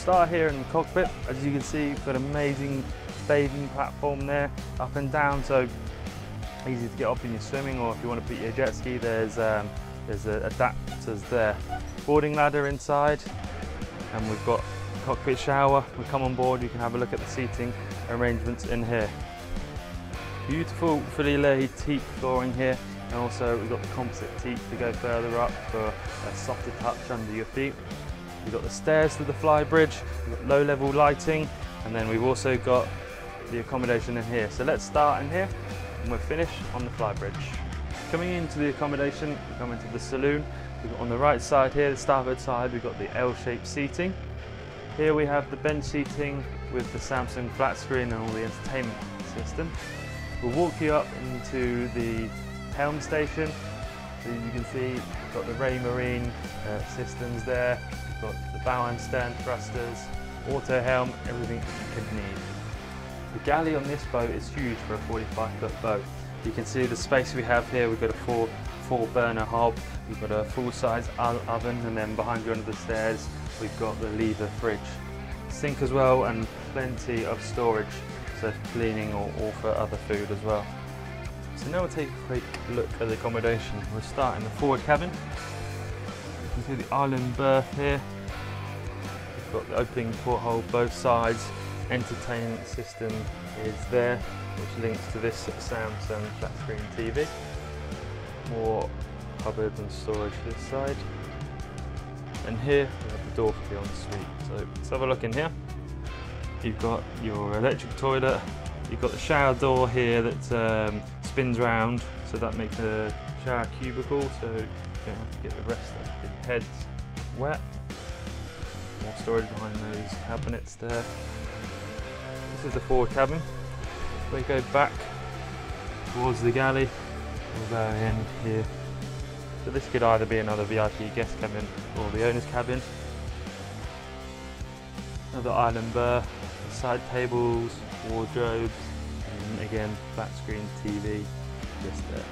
start here in the cockpit. As you can see, you've got an amazing bathing platform there, up and down, so easy to get up in your swimming, or if you want to put your jet ski, there's adapters there. Boarding ladder inside, and we've got a cockpit shower. We come on board, you can have a look at the seating arrangements in here. Beautiful fully laid teak flooring here, and also we've got the composite teak to go further up for a softer touch under your feet. We've got the stairs to the fly bridge, we've got low level lighting, and then we've also got the accommodation in here. So let's start in here and we'll finish on the fly bridge. Coming into the accommodation, we come into the saloon. We've got on the right side here, the starboard side, we've got the L-shaped seating. Here we have the bench seating with the Samsung flat screen and all the entertainment system. We'll walk you up into the helm station. So you can see we've got the Ray Marine systems there. We've got the bow and stern thrusters, auto helm, everything that you could need. The galley on this boat is huge for a 45-foot boat. You can see the space we have here. We've got a four burner hob, we've got a full-size oven, and then behind you under the stairs we've got the lever fridge. Sink as well, and plenty of storage, so for cleaning or for other food as well. So now we'll take a quick look at the accommodation. We'll start in the forward cabin. You can see the island berth here. We've got the opening porthole both sides. Entertainment system is there, which links to this Samsung flat screen TV. More cupboards and storage this side. And here we have the door for the ensuite. So let's have a look in here. You've got your electric toilet. You've got the shower door here that spins round, so that makes a shower cubicle, so you don't have to get the rest of the heads wet. More storage behind those cabinets there. This is the forward cabin. We go back towards the galley. We'll go in here. So this could either be another VIP guest cabin or the owner's cabin. Another island berth, side tables, wardrobes, and again flat screen TV just there.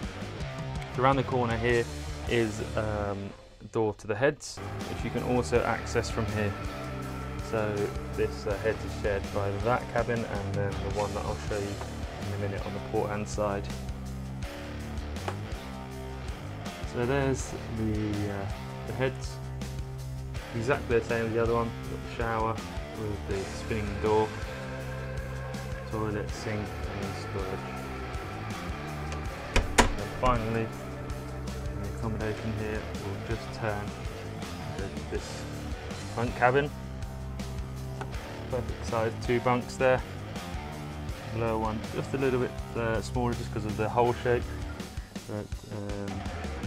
So around the corner here is a door to the heads, which you can also access from here. So this head is shared by that cabin, and then the one that I'll show you in a minute on the port hand side. So there's the heads, exactly the same as the other one. We've got the shower with the spinning door, toilet, sink and storage. And finally, the accommodation here will just turn to this front cabin. Perfect size, 2 bunks there. The lower one just a little bit smaller just because of the hole shape, but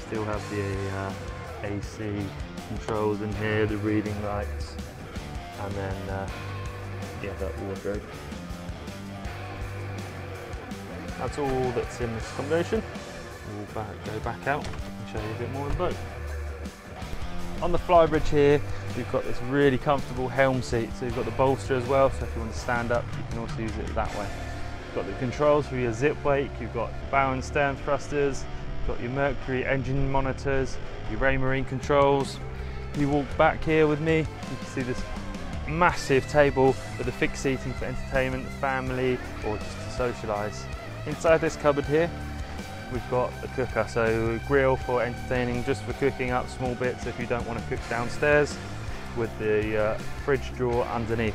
still have the AC controls in here, the reading lights, and then yeah, that wardrobe. That's all that's in this accommodation. We'll go back out and show you a bit more of the boat. On the flybridge here, we've got this really comfortable helm seat. So you've got the bolster as well, so if you want to stand up, you can also use it that way. You've got the controls for your zip wake, you've got bow and stern thrusters, you've got your Mercury engine monitors, your Ray Marine controls. If you walk back here with me, you can see this massive table with the fixed seating for entertainment, family, or just to socialise. Inside this cupboard here, we've got a cooker, so a grill for entertaining, just for cooking up small bits if you don't want to cook downstairs, with the fridge drawer underneath.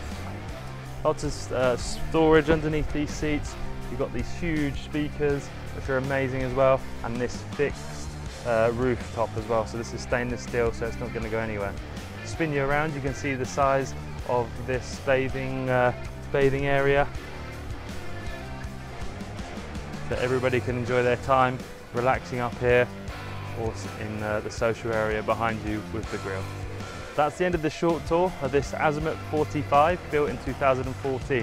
Lots of storage underneath these seats. You've got these huge speakers, which are amazing as well, and this fixed rooftop as well. So this is stainless steel, so it's not going to go anywhere. Spin you around, you can see the size of this bathing area. So everybody can enjoy their time relaxing up here, or in the social area behind you with the grill. That's the end of the short tour of this Azimut 45, built in 2014.